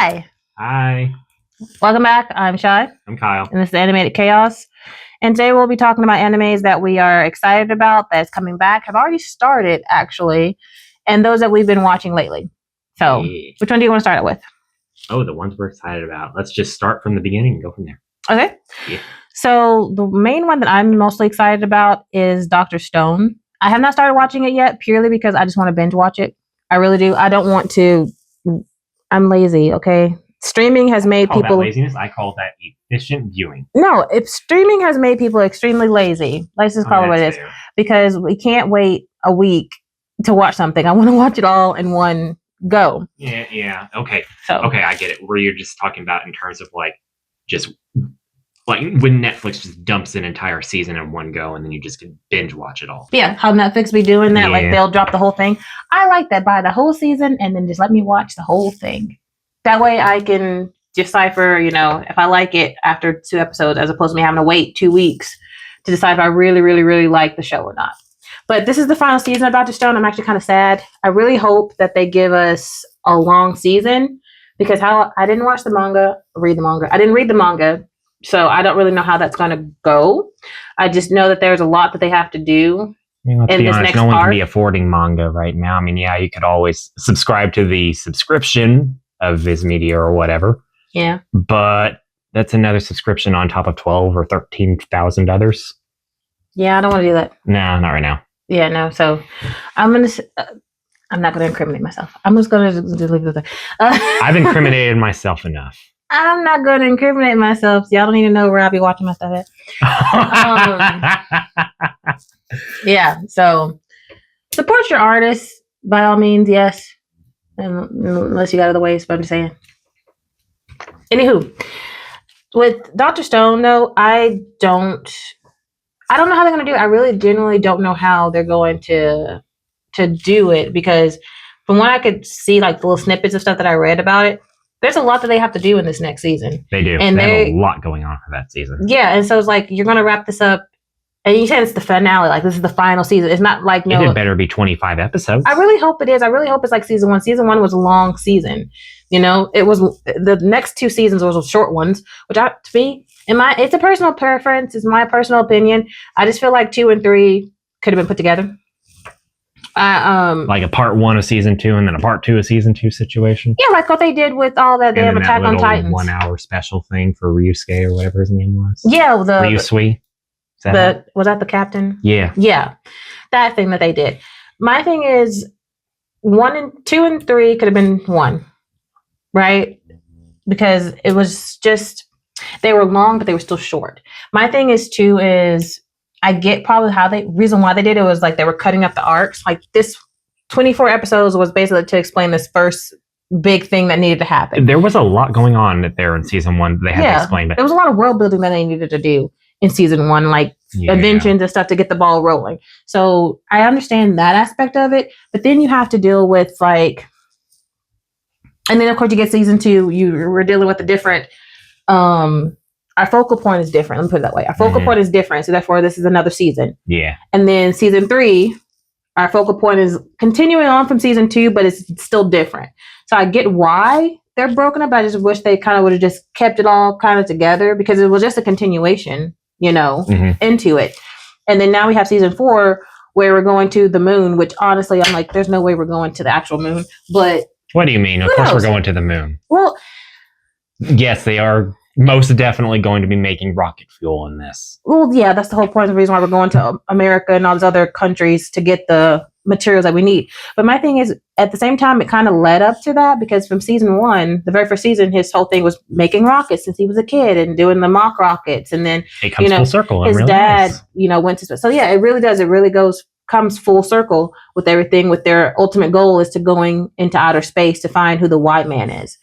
Hi. Hi. Welcome back. I'm Shai. I'm Kyle. And this is Animated Chaos. And today we'll be talking about animes that we are excited about, that's coming back, have already started, actually, and those that we've been watching lately. So, Which one do you want to start out with? Oh, the ones we're excited about. Let's just start from the beginning and go from there. Okay. Yeah. So, the main one that I'm mostly excited about is Dr. Stone. I have not started watching it yet, purely because I just want to binge watch it. I really do. I don't want to. I'm lazy, okay? Streaming has made people... that laziness? I call that efficient viewing. No, if streaming has made people extremely lazy. Let's just call it what it is. Fair. Because we can't wait a week to watch something. I want to watch it all in one go. Yeah. Okay. So okay, I get it. Where you're just talking about in terms of just when Netflix just dumps an entire season in one go and then you just can binge watch it all. Yeah, how Netflix be doing that. Yeah. Like they'll drop the whole thing. I like that. Buy the whole season and then just let me watch the whole thing. That way I can decipher, if I like it after 2 episodes, as opposed to me having to wait 2 weeks to decide if I really, really, really like the show or not. But this is the final season of Dr. Stone. I'm actually kind of sad. I really hope that they give us a long season, because I didn't read the manga. I didn't read the manga, so I don't really know how that's going to go. I just know that there's a lot that they have to do. Let's be honest, no one can be affording manga right now. I mean, yeah, you could always subscribe to the subscription of Viz Media or whatever. Yeah. But that's another subscription on top of 12 or 13,000 others. Yeah, I don't want to do that. No, not right now. Yeah, no. So I'm not going to incriminate myself. I'm just going to leave it there. I've incriminated myself enough. I'm not going to incriminate myself. So y'all don't need to know where I'll be watching my stuff at. Yeah, so support your artists by all means, yes. Unless you got other ways, but I'm just saying. Anywho, with Dr. Stone, though, I don't know how they're going to do it. I really genuinely don't know how they're going to do it, because from what I could see, like the little snippets of stuff that I read about it, there's a lot that they have to do in this next season. They do. And they have a lot going on for that season. Yeah, and so it's like, you're going to wrap this up. And you said it's the finale, like this is the final season. It's not like it better be 25 episodes. I really hope it is. I really hope it's like season 1. Season 1 was a long season. It was the next 2 seasons was short ones, which to me, it's a personal preference. It's my personal opinion. I just feel like 2 and 3 could have been put together. Like a part 1 of season 2 and then a part 2 of season 2 situation. Yeah, like what they did with all that damn Attack on Titans 1 hour special thing for Ryusuke or whatever his name was. Yeah, Ryusui. Was that the captain? Yeah, that thing that they did. My thing is 2 and 3 could have been 1, right? Because it was just, they were long, but they were still short. My thing is 2 is, I get probably reason why they did it was like they were cutting up the arcs. Like this 24 episodes was basically to explain this first big thing that needed to happen. There was a lot going on there in season 1 that they had to explain. But there was a lot of world building that they needed to do in season 1, like inventions and stuff to get the ball rolling. So I understand that aspect of it, but then you have to deal with and then of course you get season 2, we're dealing with a different, our focal point is different. Let me put it that way. Our focal point is different. So therefore this is another season. Yeah. And then season 3, our focal point is continuing on from season 2, but it's still different. So I get why they're broken up. I just wish they kind of would have just kept it all kind of together, because it was just a continuation, into it. And then now we have season 4 where we're going to the moon, which honestly, I'm like, there's no way we're going to the actual moon. But what do you mean? Of course we're going to the moon. Well, yes, they are most definitely going to be making rocket fuel in this. Well, yeah, that's the whole point of the reason why we're going to America and all these other countries to get the materials that we need. But my thing is, at the same time, it kind of led up to that, because from season 1, the very first season, his whole thing was making rockets since he was a kid and doing the mock rockets. And then it comes full circle. His dad, went to, so yeah, it really does. It really comes full circle with everything, with their ultimate goal is to going into outer space to find who the white man is.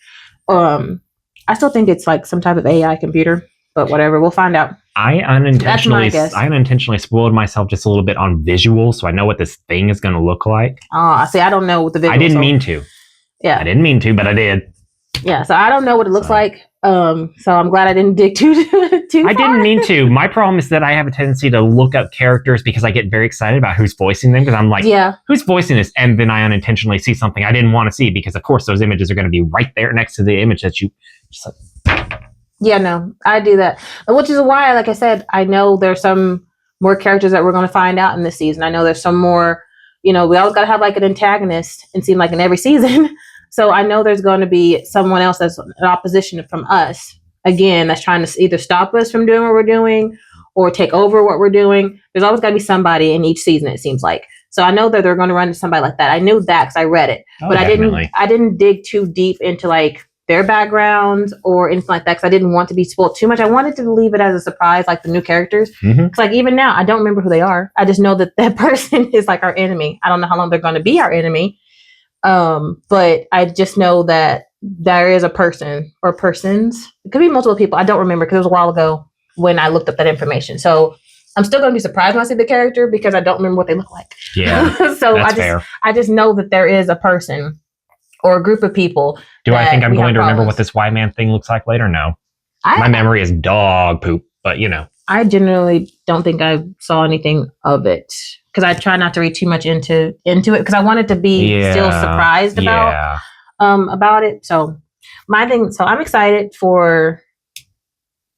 I still think it's like some type of AI computer, but whatever, we'll find out. I unintentionally spoiled myself just a little bit on visuals, so I know what this thing is going to look like. See, I don't know what the visuals. I didn't mean to. Yeah, I didn't mean to, but I did. Yeah, so I don't know what it looks like. So I'm glad I didn't dig too too I far. didn't mean to. My problem is that I have a tendency to look up characters because I get very excited about who's voicing them because I'm like, Yeah. who's voicing this? And then I unintentionally see something I didn't want to see because, of course, those images are going to be right there next to the image that you just like. Yeah, no, I do that. Which is why, like I said, I know there's some more characters that we're going to find out in this season. I know there's some more, we always got to have like an antagonist, and seem like in every season. So I know there's going to be someone else that's an opposition from us, again, that's trying to either stop us from doing what we're doing or take over what we're doing. There's always got to be somebody in each season, it seems like. So I know that they're going to run into somebody like that. I knew that because I read it, but Definitely. I didn't dig too deep into like their backgrounds or anything like that because I didn't want to be spoiled too much. I wanted to leave it as a surprise, like the new characters. Because like even now, I don't remember who they are. I just know that that person is like our enemy. I don't know how long they're going to be our enemy. But I just know that there is a person or persons. It could be multiple people. I don't remember because it was a while ago when I looked up that information. So I'm still going to be surprised when I see the character because I don't remember what they look like. Yeah, so that's fair. I just know that there is a person or a group of people. Do I think I'm going to remember what this Y-Man thing looks like later? No. My memory is dog poop, but I generally don't think I saw anything of it because I try not to read too much into it because I wanted to be still surprised about it. So I'm excited for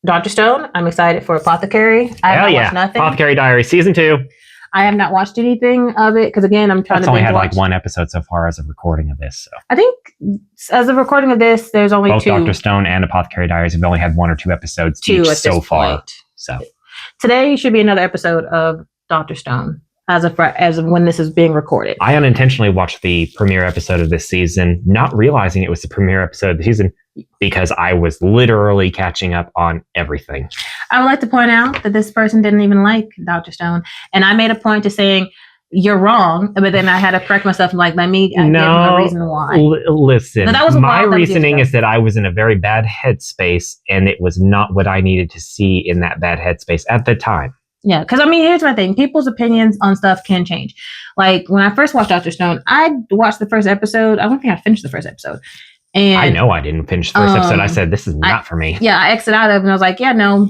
Dr. Stone. I'm excited for Apothecary. I have not watched nothing. Apothecary Diary season 2. I have not watched anything of it because again, I'm trying to. It's only had like one episode so far as of recording of this. So I think as of recording of this, there's only both 2. Dr. Stone and Apothecary Diaries have only had 1 or 2 episodes each so far. So today should be another episode of Dr. Stone as of when this is being recorded. I unintentionally watched the premiere episode of this season, not realizing it was the premiere episode of the season because I was literally catching up on everything. I would like to point out that this person didn't even like Dr. Stone, and I made a point to saying you're wrong, but then I had to correct myself and like let me give him a reason why. Listen, my reasoning is that I was in a very bad headspace, and it was not what I needed to see in that bad headspace at the time. Yeah, because I mean, here's my thing: people's opinions on stuff can change. Like when I first watched Dr. Stone, I watched the first episode. I don't think I finished the first episode. And I know I didn't finish the first episode. I said, this is not for me. Yeah, I exited out of it and I was like, yeah, no,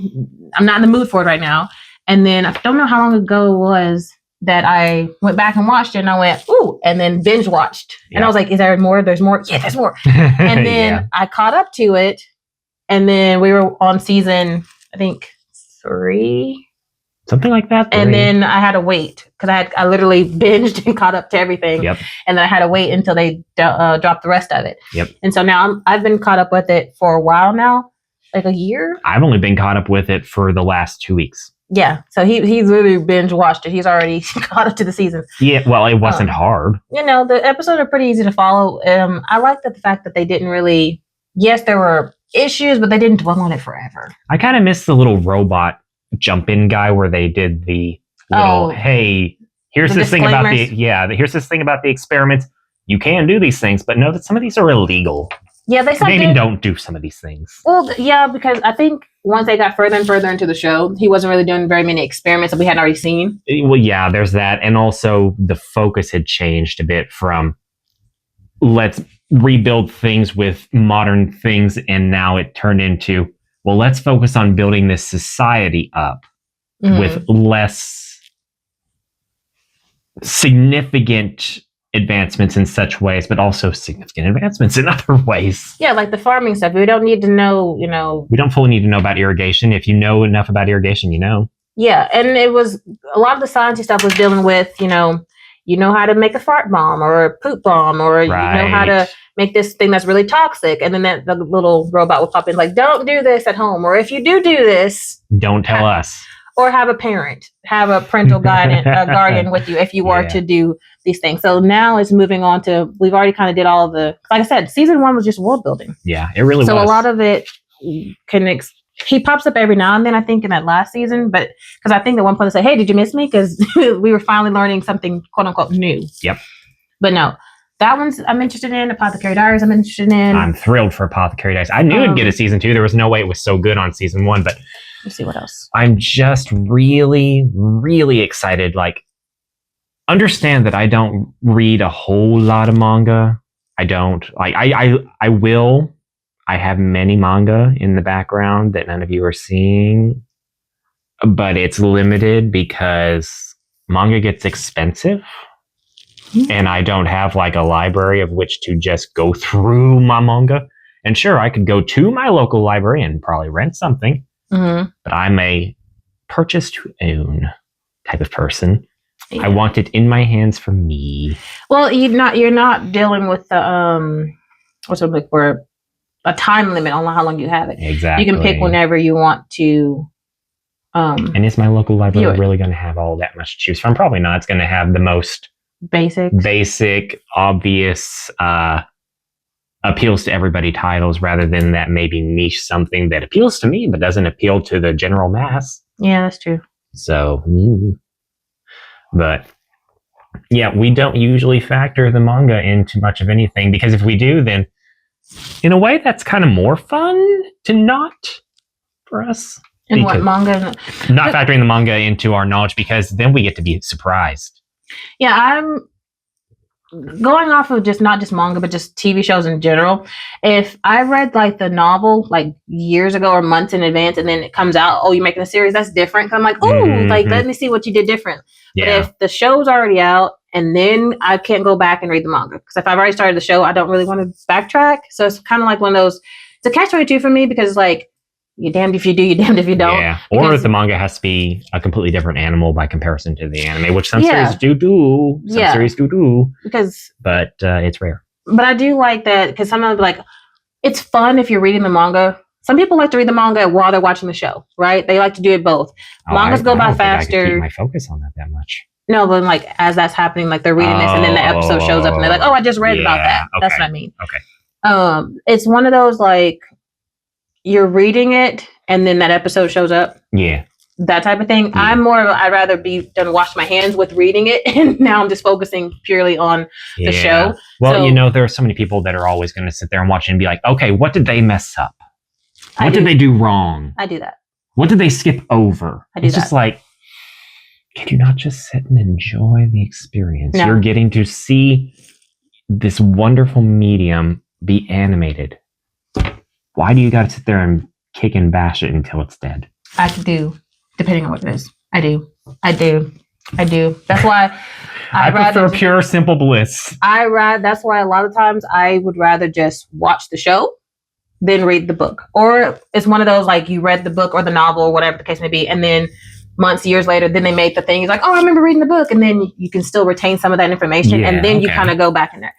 I'm not in the mood for it right now. And then I don't know how long ago it was that I went back and watched it and I went, ooh, and then binge watched. Yeah. And I was like, is there more? There's more. Yeah, there's more. And then I caught up to it. And then we were on season, I think 3. Something like that. 3. And then I had to wait because I literally binged and caught up to everything. Yep. And then I had to wait until they dropped the rest of it. Yep. And so now I've been caught up with it for a while now, like a year. I've only been caught up with it for the last 2 weeks. Yeah. So he's literally binge watched it. He's already caught up to the season. Yeah. Well, it wasn't hard. The episodes are pretty easy to follow. I like the fact that they didn't really. Yes, there were issues, but they didn't dwell on it forever. I kind of miss the little robot jump in guy where they did the little hey, here's this thing about here's this thing about the experiments. You can do these things, but know that some of these are illegal. Yeah, they maybe don't do some of these things. Well, yeah, because I think once they got further and further into the show, he wasn't really doing very many experiments that we hadn't already seen. Well, yeah, there's that, and also the focus had changed a bit from let's rebuild things with modern things, and now it turned into, well, let's focus on building this society up with less significant advancements in such ways, but also significant advancements in other ways. Yeah, like the farming stuff. We don't need to know, We don't fully need to know about irrigation. If you know enough about irrigation, you know. Yeah, and it was a lot of the sciencey stuff was dealing with, you know how to make a fart bomb or a poop bomb, or you know how to make this thing that's really toxic. And then the little robot will pop in like, don't do this at home. Or if you do this, don't tell us. Or have a parental guardian with you if you were to do these things. So now it's moving on to, we've already kind of did all of the, like I said, season 1 was just world building. Yeah, it really was. So a lot of it he pops up every now and then, I think, in that last season, but because I think at one point they say, hey, did you miss me? Because we were finally learning something quote unquote new. Yep. But no, that one's I'm interested in. Apothecary Diaries I'm interested in. I'm thrilled for Apothecary Diaries. I knew it'd get a season 2. There was no way it was so good on season 1, but let's see what else. I'm just really, really excited. Like, understand that I don't read a whole lot of manga. I don't. Like, I will. I have many manga in the background that none of you are seeing, but it's limited because manga gets expensive. And I don't have like a library of which to just go through my manga. And sure, I could go to my local library and probably rent something, but I'm a purchase to own type of person. Yeah. I want it in my hands for me. Well, you're not dealing with the what's the word for a time limit on how long you have it. Exactly. You can pick whenever you want to. And is my local library really going to have all that much to choose from? Probably not. It's going to have the most basic, obvious, appeals to everybody titles rather than that maybe niche something that appeals to me but doesn't appeal to the general mass. Yeah, that's true. So, but yeah, we don't usually factor the manga into much of anything because if we do, then in a way that's kind of more fun to not for us. And what manga? Not factoring the manga into our knowledge because then we get to be surprised. Yeah, I'm going off of not just manga, but just TV shows in general. If I read like the novel like years ago or months in advance, and then it comes out, oh, you're making a series, that's different. I'm like, oh, like let me see what you did different. Yeah. But if the show's already out, and then I can't go back and read the manga because if I've already started the show, I don't really want to backtrack. So it's kind of like one of those. It's a catch-22 for me because like. You're damned if you do, you're damned if you don't. Yeah. Or the manga has to be a completely different animal by comparison to the anime, which some series do. Some series do. But it's rare. But I do like that because sometimes like it's fun if you're reading the manga. Some people like to read the manga while they're watching the show, right? They like to do it both. Mangas go by faster. I could keep my focus on that much. No, but like as that's happening, like they're reading this and then the episode shows up and they're like, oh, I just read about that. Okay. That's what I mean. Okay. It's one of those like you're reading it and then that episode shows up. Yeah. That type of thing. Yeah. I'd rather be done wash my hands with reading it and now I'm just focusing purely on the show. Well, there are so many people that are always going to sit there and watch it and be like, okay, what did they mess up? What did they do wrong? I do that. What did they skip over? It's just like, can you not just sit and enjoy the experience? No. You're getting to see this wonderful medium be animated. Why do you got to sit there and kick and bash it until it's dead? I do, depending on what it is. I do. That's why I prefer pure, simple bliss. That's why a lot of times I would rather just watch the show than read the book. Or it's one of those like you read the book or the novel or whatever the case may be, and then years later, then they make the thing. It's like, oh, I remember reading the book, and then you can still retain some of that information, and then you kind of go back in there.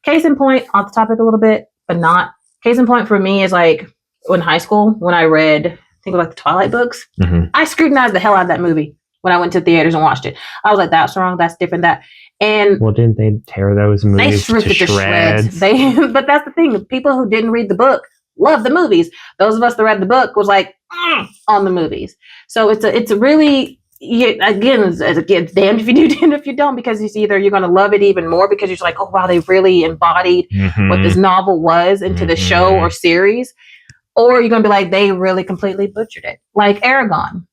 Case in point, off the topic a little bit, but not. Case in point for me is like in high school when I read, I think it was like the Twilight books. Mm-hmm. I scrutinized the hell out of that movie when I went to theaters and watched it. I was like, that's wrong, that's different, that. And well, didn't they tear those movies to shreds? But that's the thing. People who didn't read the book love the movies. Those of us that read the book was like on the movies. So it's a really. Again, damned if you do, damned if you don't, because it's either you're going to love it even more because you're just like, oh, wow, they really embodied what this novel was into the show or series, or you're going to be like, they really completely butchered it. Like Eragon.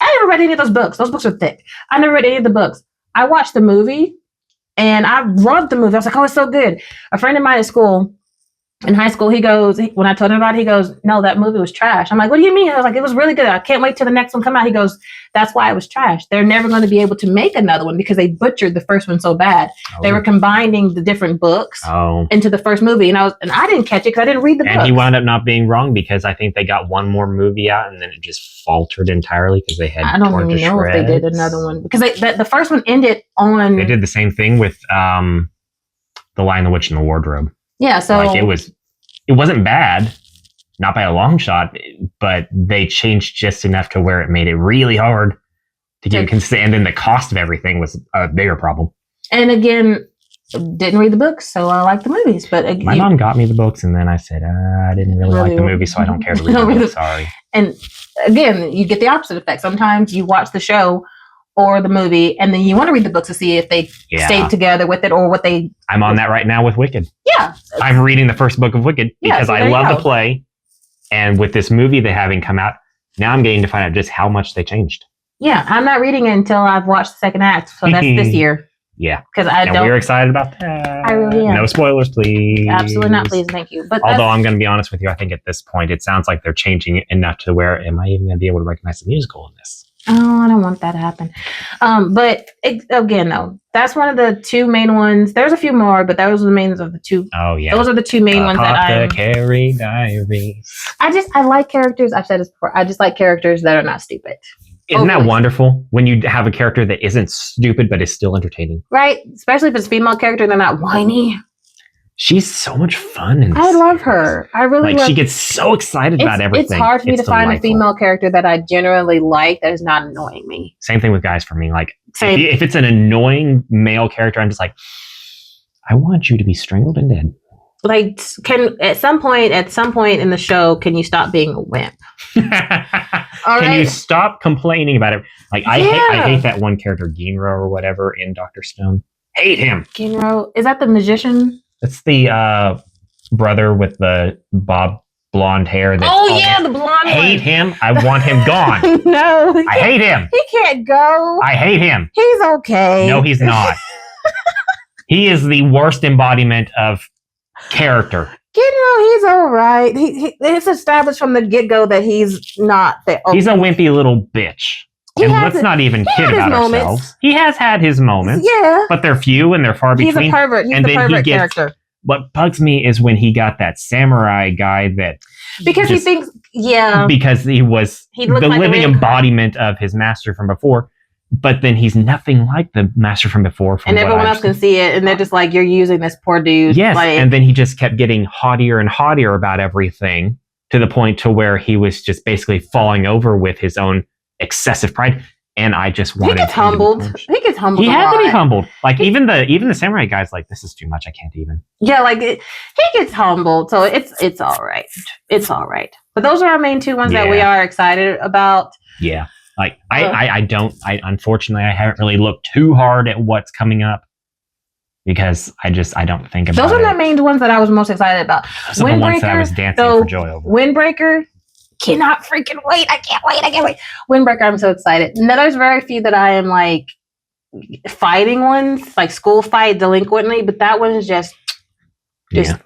I never read any of those books. Those books are thick. I never read any of the books. I watched the movie and I loved the movie. I was like, oh, it's so good. A friend of mine at school, in high school, when I told him about it, he goes, no, that movie was trash. I'm like, what do you mean? I was like, it was really good. I can't wait till the next one come out. He goes, that's why it was trash. They're never going to be able to make another one because they butchered the first one so bad. Oh. They were combining the different books into the first movie. And I didn't catch it because I didn't read the book. And he wound up not being wrong because I think they got one more movie out and then it just faltered entirely because they had I don't even know if they did another one because the first one ended on. They did the same thing with The Lion, the Witch, and the Wardrobe. Yeah, so like it wasn't bad, not by a long shot, but they changed just enough to where it made it really hard to get consistent. And then the cost of everything was a bigger problem. And again, didn't read the books, so I like the movies. But my mom got me the books, and then I said, I didn't really like the movie, so I don't care to read the book. Sorry. And again, you get the opposite effect. Sometimes you watch the show or the movie, and then you want to read the books to see if they stayed together with it or what they... I'm on that right now with Wicked. Yeah. I'm reading the first book of Wicked because I love the play. And with this movie they having come out, now I'm getting to find out just how much they changed. Yeah, I'm not reading it until I've watched the second act. So that's this year. Yeah. because I And don't. we're excited about that. I really am. No spoilers, please. Absolutely not, please, thank you. But Although I'm going to be honest with you, I think at this point it sounds like they're changing it enough to where am I even going to be able to recognize the musical in this? oh, I don't want that to happen. Again, though, that's one of the two main ones. There's a few more, but those are the main of the two. Oh yeah. Those are the two main ones that Apothecary Diaries. I like characters. I've said this before. I just like characters that are not stupid. Isn't that Overly. wonderful when you have a character that isn't stupid but is still entertaining? Right? Especially if it's a female character, they're not whiny. She's so much fun. In this I love series. her. I really Like love she gets so excited about everything. It's hard for me It's to find a delightful. female character that I generally like that is not annoying me. Same thing with guys for me. Like Same. if it's an annoying male character, I'm just like, I want you to be strangled and dead. Like, at some point in the show, can you stop being a wimp? Can you stop complaining about it? Like I hate that one character, Ginro or whatever in Dr. Stone. Hate him. Ginro, is that the magician? That's the brother with the bob blonde hair. That's The blonde hate one. him. I want him gone. No, I hate him. he can't go. I hate him. He's okay. No, he's not. He is the worst embodiment of character. He's all right. It's established from the get-go that he's not that. He's a wimpy little bitch. He And has let's not even kid had his about moments. ourselves. He has had his moments, Yeah, but they're few and they're far he's between. a pervert. He's and the then he pervert gets- character What bugs me is when he got that samurai guy that because just- he thinks. Yeah, because he was He the looked like a living reincarn- embodiment of his master from before, but then he's nothing like the master from before. From and what everyone I've else can seen. see it, and they're just like, "You're using this poor dude." Yes, like, and then he just kept getting haughtier and haughtier about everything to the point to where he was just basically falling over with his own excessive pride. And I just he wanted gets him to be humbled. punched. He gets humbled. He a had to be lot. humbled. Like even the samurai guy's like, this is too much. I can't even. Yeah, he gets humbled, so it's all right. It's all right. But those are our main two ones that we Yeah. are excited about. Yeah. Like I unfortunately I haven't really looked too hard at what's coming up because I don't think about Those are it. the main ones that I was most excited about. Those are the ones that I Windbreaker, was dancing so for joy over. Windbreaker, cannot freaking wait. I can't wait. Windbreaker, I'm so excited. Now, there's very few that I am like fighting ones, like school fight delinquently, but that one is just Yeah.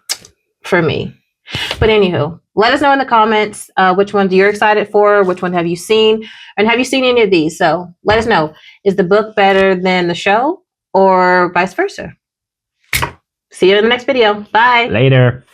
for me. But anywho, let us know in the comments which ones you're excited for, which one have you seen, and have you seen any of these? So let us know. Is the book better than the show or vice versa? See you in the next video. Bye. Later.